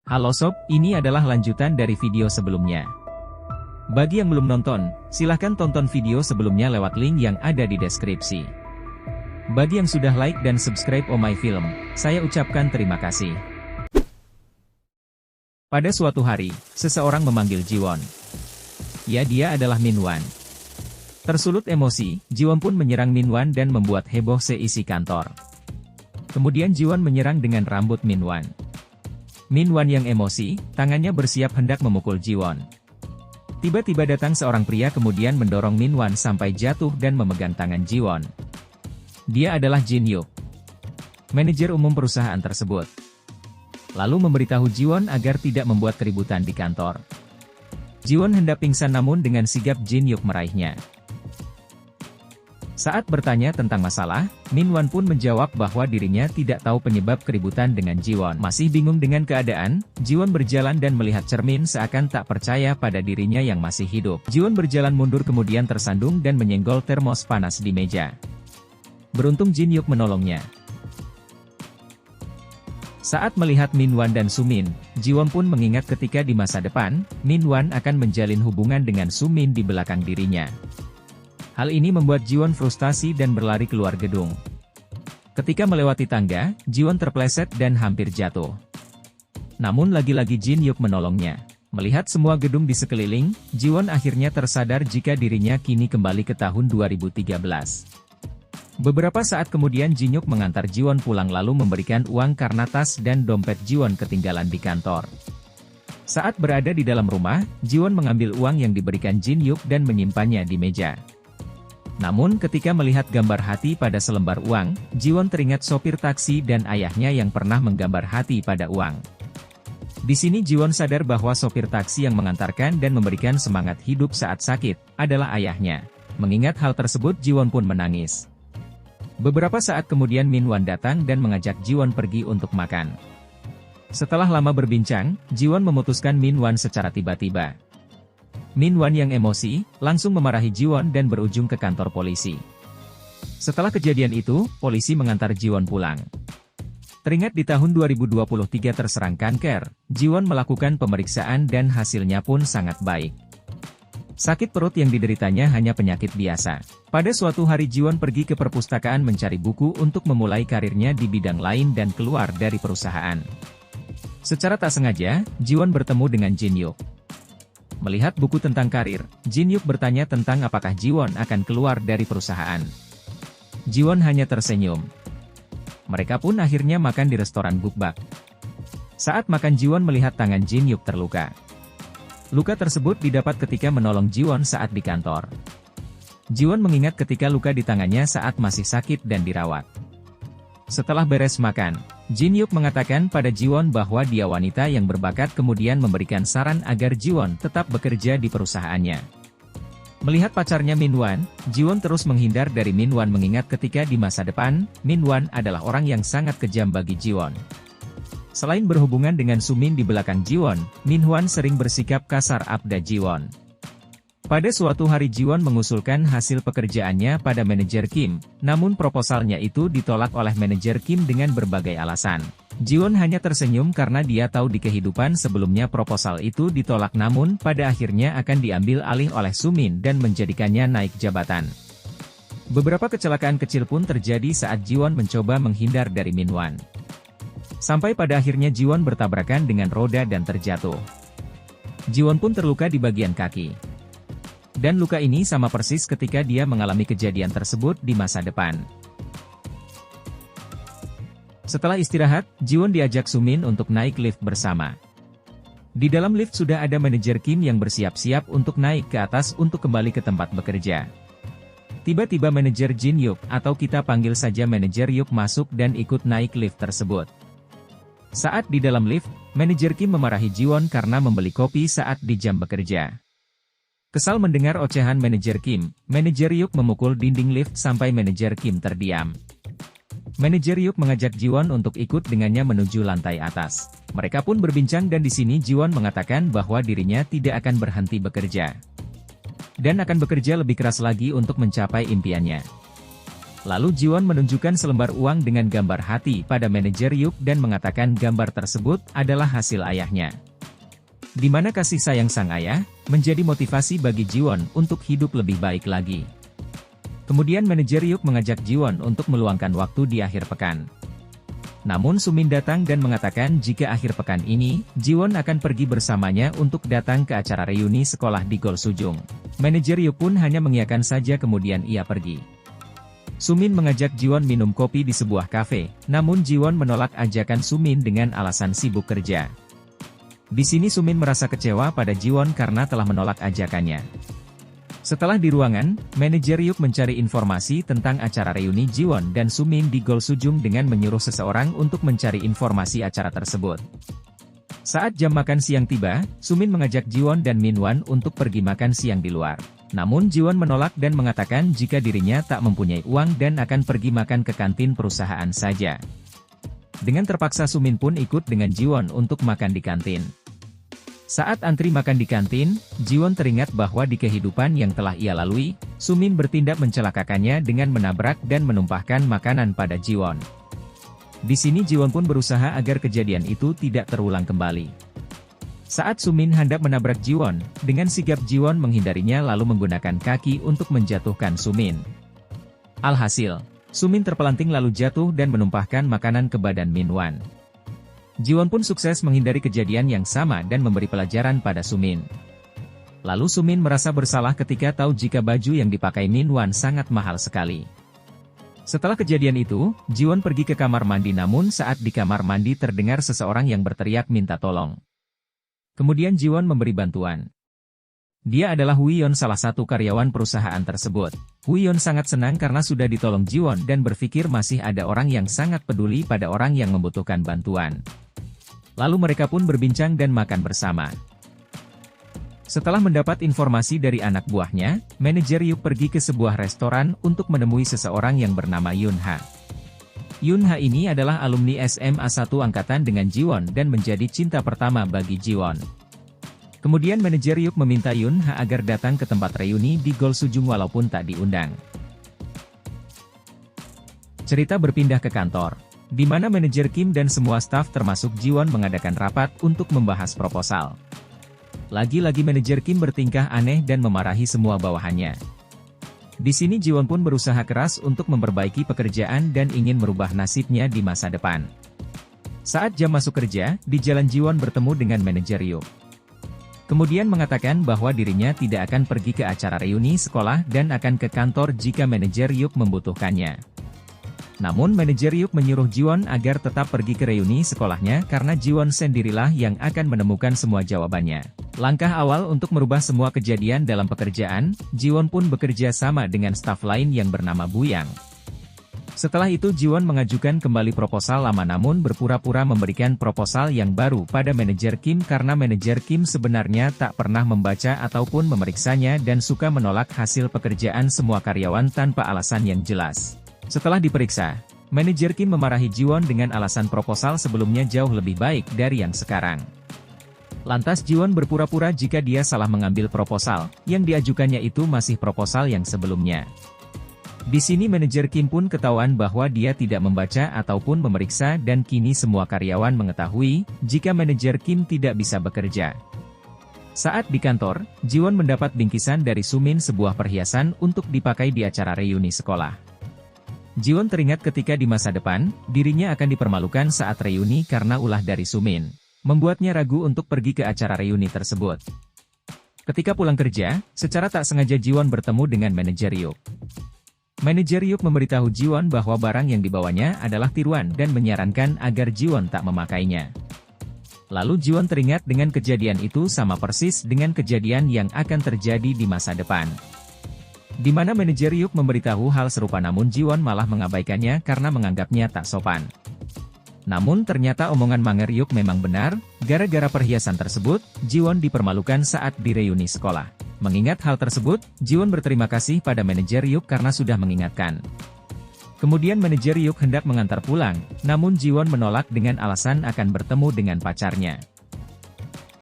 Halo sob, ini adalah lanjutan dari video sebelumnya. Bagi yang belum nonton, silahkan tonton video sebelumnya lewat link yang ada di deskripsi. Bagi yang sudah like dan subscribe Oh My Film, saya ucapkan terima kasih. Pada suatu hari, seseorang memanggil Jiwon. Ya, dia adalah Minwan. Tersulut emosi, Jiwon pun menyerang Minwan dan membuat heboh seisi kantor. Kemudian Jiwon menyerang dengan rambut Minwan. Minwan yang emosi, tangannya bersiap hendak memukul Jiwon. Tiba-tiba datang seorang pria kemudian mendorong Minwan sampai jatuh dan memegang tangan Jiwon. Dia adalah Jin Hyuk, manajer umum perusahaan tersebut. Lalu memberitahu Jiwon agar tidak membuat keributan di kantor. Jiwon hendak pingsan namun dengan sigap Jin Hyuk meraihnya. Saat bertanya tentang masalah, Minwan pun menjawab bahwa dirinya tidak tahu penyebab keributan dengan Jiwon. Masih bingung dengan keadaan, Jiwon berjalan dan melihat cermin seakan tak percaya pada dirinya yang masih hidup. Jiwon berjalan mundur kemudian tersandung dan menyenggol termos panas di meja. Beruntung Jin Hyuk menolongnya. Saat melihat Minwan dan Sumin, Jiwon pun mengingat ketika di masa depan, Minwan akan menjalin hubungan dengan Sumin di belakang dirinya. Hal ini membuat Jiwon frustasi dan berlari keluar gedung. Ketika melewati tangga, Jiwon terpleset dan hampir jatuh. Namun lagi-lagi Jin Hyuk menolongnya. Melihat semua gedung di sekeliling, Jiwon akhirnya tersadar jika dirinya kini kembali ke tahun 2013. Beberapa saat kemudian Jin Hyuk mengantar Jiwon pulang lalu memberikan uang karena tas dan dompet Jiwon ketinggalan di kantor. Saat berada di dalam rumah, Jiwon mengambil uang yang diberikan Jin Hyuk dan menyimpannya di meja. Namun ketika melihat gambar hati pada selembar uang, Jiwon teringat sopir taksi dan ayahnya yang pernah menggambar hati pada uang. Di sini Jiwon sadar bahwa sopir taksi yang mengantarkan dan memberikan semangat hidup saat sakit, adalah ayahnya. Mengingat hal tersebut Jiwon pun menangis. Beberapa saat kemudian Minwan datang dan mengajak Jiwon pergi untuk makan. Setelah lama berbincang, Jiwon memutuskan Minwan secara tiba-tiba. Minwan yang emosi, langsung memarahi Jiwon dan berujung ke kantor polisi. Setelah kejadian itu, polisi mengantar Jiwon pulang. Teringat di tahun 2023 terserang kanker, Jiwon melakukan pemeriksaan dan hasilnya pun sangat baik. Sakit perut yang dideritanya hanya penyakit biasa. Pada suatu hari Jiwon pergi ke perpustakaan mencari buku untuk memulai karirnya di bidang lain dan keluar dari perusahaan. Secara tak sengaja, Jiwon bertemu dengan Jin Hyuk. Melihat buku tentang karir, Jin Hyuk bertanya tentang apakah Jiwon akan keluar dari perusahaan. Jiwon hanya tersenyum. Mereka pun akhirnya makan di restoran Bukbak. Saat makan Jiwon melihat tangan Jin Hyuk terluka. Luka tersebut didapat ketika menolong Jiwon saat di kantor. Jiwon mengingat ketika luka di tangannya saat masih sakit dan dirawat. Setelah beres makan, Jin Hyuk mengatakan pada Jiwon bahwa dia wanita yang berbakat kemudian memberikan saran agar Jiwon tetap bekerja di perusahaannya. Melihat pacarnya Minwan, Jiwon terus menghindar dari Minwan mengingat ketika di masa depan, Minwan adalah orang yang sangat kejam bagi Jiwon. Selain berhubungan dengan Sumin di belakang Jiwon, Minwan sering bersikap kasar pada Jiwon. Pada suatu hari Jiwon mengusulkan hasil pekerjaannya pada manajer Kim, namun proposalnya itu ditolak oleh manajer Kim dengan berbagai alasan. Jiwon hanya tersenyum karena dia tahu di kehidupan sebelumnya proposal itu ditolak namun pada akhirnya akan diambil alih oleh Sumin dan menjadikannya naik jabatan. Beberapa kecelakaan kecil pun terjadi saat Jiwon mencoba menghindar dari Minwan. Sampai pada akhirnya Jiwon bertabrakan dengan roda dan terjatuh. Jiwon pun terluka di bagian kaki. Dan luka ini sama persis ketika dia mengalami kejadian tersebut di masa depan. Setelah istirahat, Jiwon diajak Sumin untuk naik lift bersama. Di dalam lift sudah ada manajer Kim yang bersiap-siap untuk naik ke atas untuk kembali ke tempat bekerja. Tiba-tiba manajer Jin Hyuk, atau kita panggil saja manajer Hyuk masuk dan ikut naik lift tersebut. Saat di dalam lift, manajer Kim memarahi Jiwon karena membeli kopi saat di jam bekerja. Kesal mendengar ocehan manajer Kim, manajer Hyuk memukul dinding lift sampai manajer Kim terdiam. Manajer Hyuk mengajak Jiwon untuk ikut dengannya menuju lantai atas. Mereka pun berbincang dan di sini Jiwon mengatakan bahwa dirinya tidak akan berhenti bekerja. Dan akan bekerja lebih keras lagi untuk mencapai impiannya. Lalu Jiwon menunjukkan selembar uang dengan gambar hati pada manajer Yuk dan mengatakan gambar tersebut adalah hasil ayahnya. Di mana kasih sayang sang ayah, menjadi motivasi bagi Jiwon untuk hidup lebih baik lagi. Kemudian manajer Yuk mengajak Jiwon untuk meluangkan waktu di akhir pekan. Namun Sumin datang dan mengatakan jika akhir pekan ini, Jiwon akan pergi bersamanya untuk datang ke acara reuni sekolah di Golsujung. Manajer Yuk pun hanya mengiyakan saja kemudian ia pergi. Sumin mengajak Jiwon minum kopi di sebuah kafe, namun Jiwon menolak ajakan Sumin dengan alasan sibuk kerja. Di sini Sumin merasa kecewa pada Jiwon karena telah menolak ajakannya. Setelah di ruangan, manajer Yuk mencari informasi tentang acara reuni Jiwon dan Sumin di Golsujung dengan menyuruh seseorang untuk mencari informasi acara tersebut. Saat jam makan siang tiba, Sumin mengajak Jiwon dan Minwan untuk pergi makan siang di luar. Namun Jiwon menolak dan mengatakan jika dirinya tak mempunyai uang dan akan pergi makan ke kantin perusahaan saja. Dengan terpaksa Sumin pun ikut dengan Jiwon untuk makan di kantin. Saat antri makan di kantin, Jiwon teringat bahwa di kehidupan yang telah ia lalui, Sumin bertindak mencelakakannya dengan menabrak dan menumpahkan makanan pada Jiwon. Di sini Jiwon pun berusaha agar kejadian itu tidak terulang kembali. Saat Sumin hendak menabrak Jiwon, dengan sigap Jiwon menghindarinya lalu menggunakan kaki untuk menjatuhkan Sumin. Alhasil, Sumin terpelanting lalu jatuh dan menumpahkan makanan ke badan Minwan. Jiwon pun sukses menghindari kejadian yang sama dan memberi pelajaran pada Sumin. Lalu Sumin merasa bersalah ketika tahu jika baju yang dipakai Minwan sangat mahal sekali. Setelah kejadian itu, Jiwon pergi ke kamar mandi namun saat di kamar mandi terdengar seseorang yang berteriak minta tolong. Kemudian Jiwon memberi bantuan. Dia adalah Huion, salah satu karyawan perusahaan tersebut. Huion sangat senang karena sudah ditolong Jiwon dan berpikir masih ada orang yang sangat peduli pada orang yang membutuhkan bantuan. Lalu mereka pun berbincang dan makan bersama. Setelah mendapat informasi dari anak buahnya, manajer Yuk pergi ke sebuah restoran untuk menemui seseorang yang bernama Yunha. Yunha ini adalah alumni SMA 1 angkatan dengan Jiwon dan menjadi cinta pertama bagi Jiwon. Kemudian manajer Yuk meminta Yunha agar datang ke tempat reuni di Golsujung walaupun tak diundang. Cerita berpindah ke kantor, di mana manajer Kim dan semua staf termasuk Jiwon mengadakan rapat untuk membahas proposal. Lagi-lagi manajer Kim bertingkah aneh dan memarahi semua bawahannya. Di sini Jiwon pun berusaha keras untuk memperbaiki pekerjaan dan ingin merubah nasibnya di masa depan. Saat jam masuk kerja, di jalan Jiwon bertemu dengan manajer Yuk. Kemudian mengatakan bahwa dirinya tidak akan pergi ke acara reuni sekolah dan akan ke kantor jika manajer Yuk membutuhkannya. Namun manajer Yuk menyuruh Jiwon agar tetap pergi ke reuni sekolahnya karena Jiwon sendirilah yang akan menemukan semua jawabannya. Langkah awal untuk merubah semua kejadian dalam pekerjaan, Jiwon pun bekerja sama dengan staf lain yang bernama Buyang. Setelah itu Jiwon mengajukan kembali proposal lama namun berpura-pura memberikan proposal yang baru pada manajer Kim karena manajer Kim sebenarnya tak pernah membaca ataupun memeriksanya dan suka menolak hasil pekerjaan semua karyawan tanpa alasan yang jelas. Setelah diperiksa, manajer Kim memarahi Jiwon dengan alasan proposal sebelumnya jauh lebih baik dari yang sekarang. Lantas Jiwon berpura-pura jika dia salah mengambil proposal, yang diajukannya itu masih proposal yang sebelumnya. Di sini manajer Kim pun ketahuan bahwa dia tidak membaca ataupun memeriksa dan kini semua karyawan mengetahui, jika manajer Kim tidak bisa bekerja. Saat di kantor, Jiwon mendapat bingkisan dari Sumin sebuah perhiasan untuk dipakai di acara reuni sekolah. Jiwon teringat ketika di masa depan, dirinya akan dipermalukan saat reuni karena ulah dari Sumin. Membuatnya ragu untuk pergi ke acara reuni tersebut. Ketika pulang kerja, secara tak sengaja Jiwon bertemu dengan manajer Yuk. Manajer Yuk memberitahu Jiwon bahwa barang yang dibawanya adalah tiruan dan menyarankan agar Jiwon tak memakainya. Lalu Jiwon teringat dengan kejadian itu sama persis dengan kejadian yang akan terjadi di masa depan. Di mana manajer Yuk memberitahu hal serupa namun Jiwon malah mengabaikannya karena menganggapnya tak sopan. Namun ternyata omongan Manger Yuk memang benar, gara-gara perhiasan tersebut, Jiwon dipermalukan saat di reuni sekolah. Mengingat hal tersebut, Jiwon berterima kasih pada manajer Yuk karena sudah mengingatkan. Kemudian manajer Yuk hendak mengantar pulang, namun Jiwon menolak dengan alasan akan bertemu dengan pacarnya.